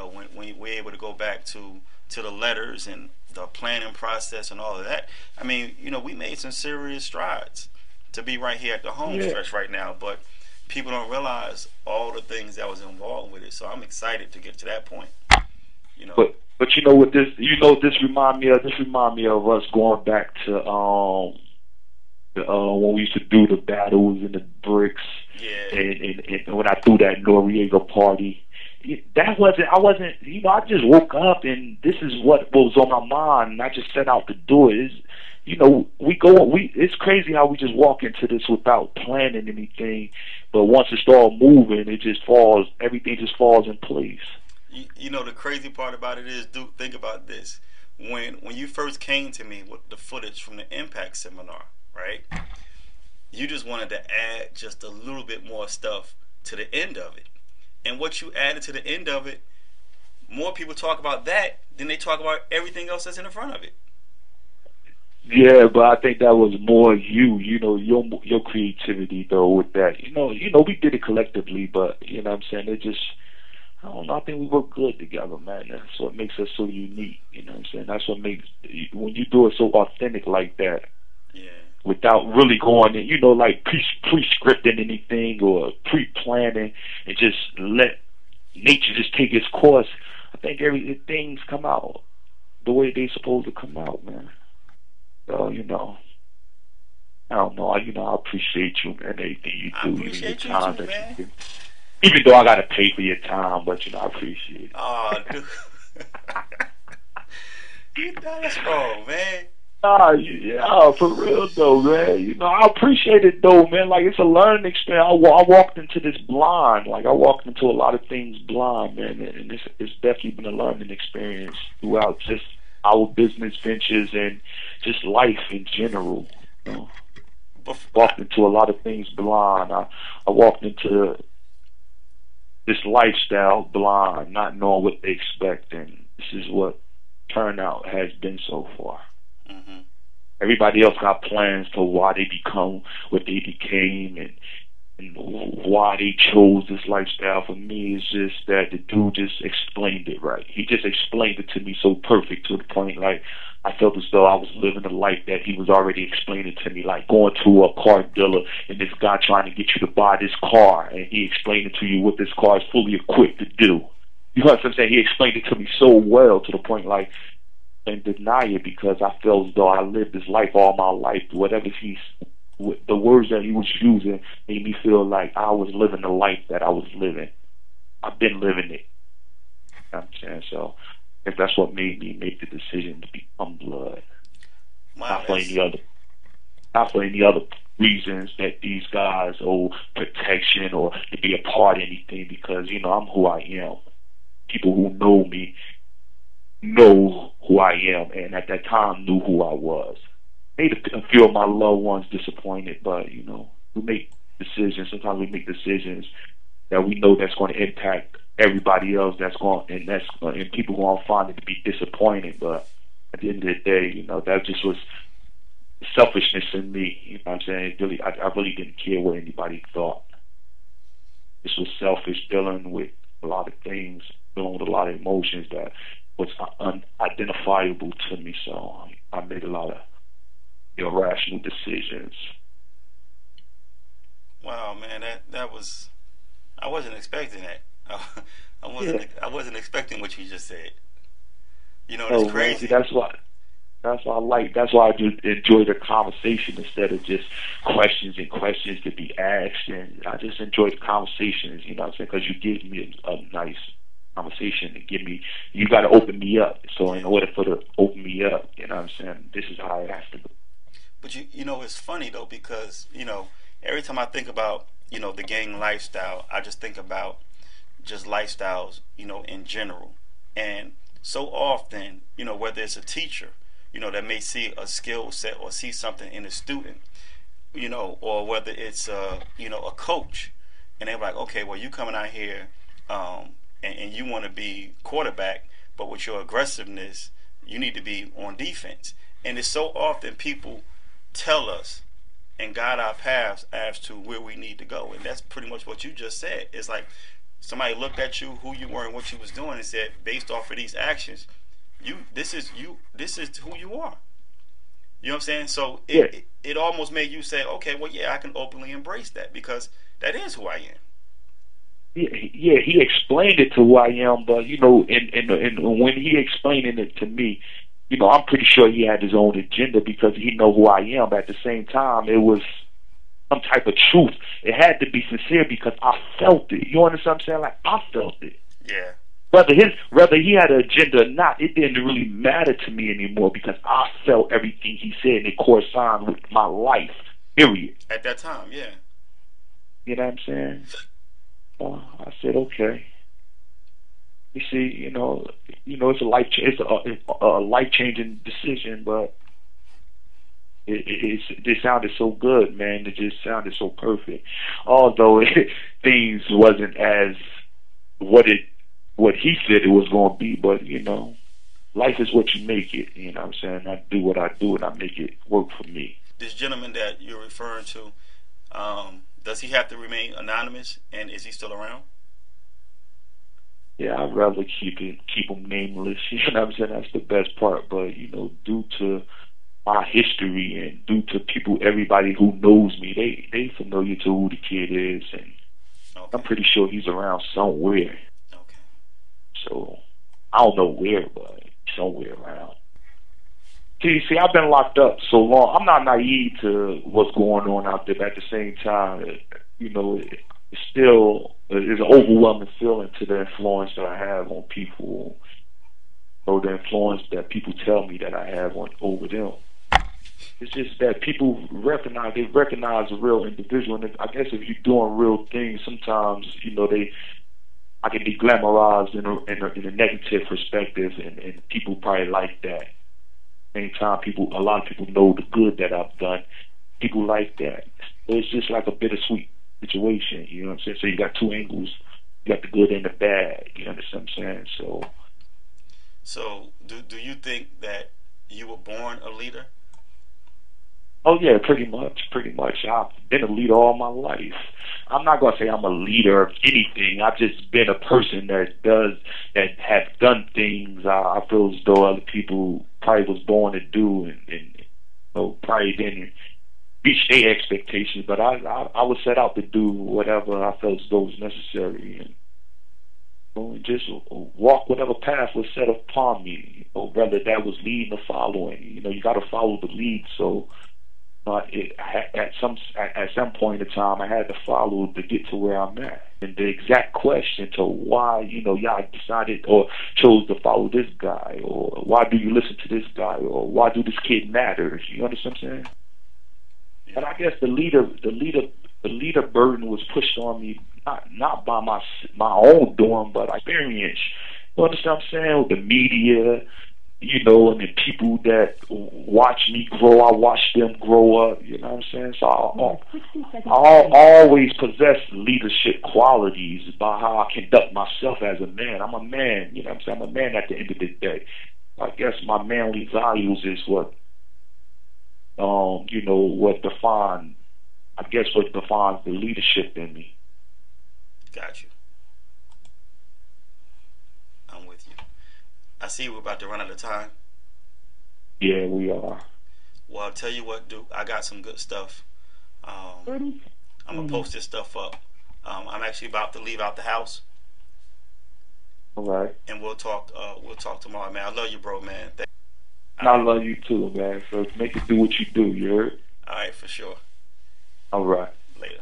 when we're able to go back to the letters and the planning process and all of that. I mean, we made some serious strides to be right here at the home Yeah. stretch right now, but people don't realize all the things that was involved with it. So I'm excited to get to that point. You know. But you know what this this remind me of? This remind me of us going back to when we used to do the battles and the bricks, Yeah. and when I threw that Noriega party. That wasn't, I wasn't, I just woke up and this is what was on my mind and I just set out to do it. It's, it's crazy how we just walk into this without planning anything, but once it starts moving, it just falls, everything just falls in place. The crazy part about it is, do think about this. When you first came to me with the footage from the Impact seminar, right? You just wanted to add just a little bit more stuff to the end of it. And what you added to the end of it, more people talk about that than they talk about everything else that's in the front of it. Yeah, but I think that was more your creativity though with that. We did it collectively, but what I'm saying, it just, I don't know, I think we work good together, man. That's what makes us so unique, what I'm saying? That's what makes, when you do it so authentic like that, Yeah. without really going in, like pre-scripting anything or pre-planning, and just let nature just take its course. I think things come out the way they supposed to come out, man. So I don't know. I appreciate you, man. Everything you I do, even your appreciate you time too, that you man. give. Even though I gotta pay for your time, but I appreciate it. Oh, dude. You know that's wrong, man. Yeah, for real though, man. I appreciate it though, man. Like it's a learning experience. I walked into this blind. Like I walked into a lot of things blind, man, and it's definitely been a learning experience throughout just our business ventures and just life in general. Bef- Walked into a lot of things blind. I walked into this lifestyle blind, not knowing what they expect, and this is what turnout has been so far. mm-hmm. Everybody else got plans for why they become what they became and why they chose this lifestyle. For me, it's just that the dude just explained it right. He just explained it to me so perfect to the point like I felt as though I was living a life that he was already explaining to me, like going to a car dealer and this guy trying to get you to buy this car and he explained to you what this car is fully equipped to do. You know what I'm saying? He explained it to me so well to the point like and deny it because I felt as though I lived this life all my life. Whatever the words that he was using made me feel like I was living the life that I was living. I've been living it. You know what I'm saying? So if that's what made me make the decision to become blood. Wow, Not for that's any other not for any other reasons that these guys owe protection or to be a part of anything because, I'm who I am. People who know me know who I am, and at that time knew who I was. Made a few of my loved ones disappointed, but we make decisions. Sometimes we make decisions that we know that's going to impact everybody else. And people going to find it to be disappointing. But at the end of the day, that just was selfishness in me. You know what I'm saying? I really didn't care what anybody thought. This was selfish, dealing with a lot of things, dealing with a lot of emotions that was unidentifiable to me. So I made a lot of irrational decisions. wow, man. That was I wasn't expecting that. Yeah. I wasn't expecting what you just said. It's Oh man, see crazy. that's why I like. That's why I just enjoy the conversation instead of just questions and questions to be asked. And I just enjoy the conversations. You know what I'm saying? Because you give me a nice conversation and give me. You got to open me up. So in Yeah. order for to open me up, you know what I'm saying? This is how it has to go. But it's funny though because every time I think about the gang lifestyle, I just think about just lifestyles in general. And so often, whether it's a teacher, that may see a skill set or see something in a student, or whether it's a coach, and they're like, okay, well, you coming out here, and you want to be quarterback, but with your aggressiveness, you need to be on defense. And it's so often people tell us and guide our paths as to where we need to go, and that's pretty much what you just said. It's like somebody looked at you, who you were, and what you was doing, and said, based off of these actions, this is who you are. You know what I'm saying? So Yeah, it almost made you say, okay, well, yeah, I can openly embrace that because that is who I am. yeah, he explained it to who I am, but you know, and when he explaining it to me, you know, I'm pretty sure he had his own agenda because he know who I am. But at the same time, it was some type of truth. It had to be sincere because I felt it. You understand what I'm saying? Like I felt it. Yeah. Whether he had an agenda or not, it didn't really matter to me anymore because I felt everything he said and it corresponded with my life. Period. At that time, yeah. You know what I'm saying? I said, okay. You see, it's a life changing decision, but it sounded so good, man. It just sounded so perfect. Although things wasn't as what he said it was going to be, but you know, life is what you make it. You know what I'm saying? I do what I do, and I make it work for me. This gentleman that you're referring to, does he have to remain anonymous, and is he still around? Yeah, I'd rather keep him nameless. You know what I'm saying? That's the best part. But you know, due to my history and due to everybody who knows me, they familiar to who the kid is, and Okay. I'm pretty sure he's around somewhere. Okay. So I don't know where, but somewhere around. See, I've been locked up so long. I'm not naive to what's going on out there, but at the same time, you know, it's still it's an overwhelming feeling to the influence that I have on people, or the influence that people tell me that I have over them. It's just that people recognize a real individual, and I guess if you're doing real things, sometimes you know I can be glamorized in a negative perspective, and people probably like that. Same time, a lot of people know the good that I've done. People like that. It's just like a bittersweet situation. You know what I'm saying? So you got two angles. You got the good and the bad. You understand what I'm saying? So do you think that you were born a leader? Oh yeah, pretty much. I've been a leader all my life. I'm not gonna say I'm a leader of anything. I've just been a person that have done things I feel as though other people probably was born to do, and you know, probably didn't reach their expectations. But I was set out to do whatever I felt as though was necessary, and you know, just walk whatever path was set upon me. You know, whether that was leading or following. You know, you got to follow the lead. So. At some point in time, I had to follow to get to where I'm at. And the exact question to why, you know, y'all decided or chose to follow this guy, or why do you listen to this guy, or why do this kid matter? You understand what I'm saying? Yeah. And I guess the leader burden was pushed on me not by my own doing, but experience. You understand what I'm saying? With the media. You know, and the people that watch me grow, I watch them grow up. You know what I'm saying? So I always possess leadership qualities by how I conduct myself as a man. I'm a man. You know what I'm saying? I'm a man at the end of the day. I guess my manly values is what, you know, what defines the leadership in me. Got you. I'm with you. I see we're about to run out of time. Yeah, we are. Well, I'll tell you what, Duke. I got some good stuff. I'm gonna post this stuff up. I'm actually about to leave out the house. All right. And we'll talk. We'll talk tomorrow, man. I love you, bro, man. I love you too, man. So make it do what you do. You heard? All right, for sure. All right. Later.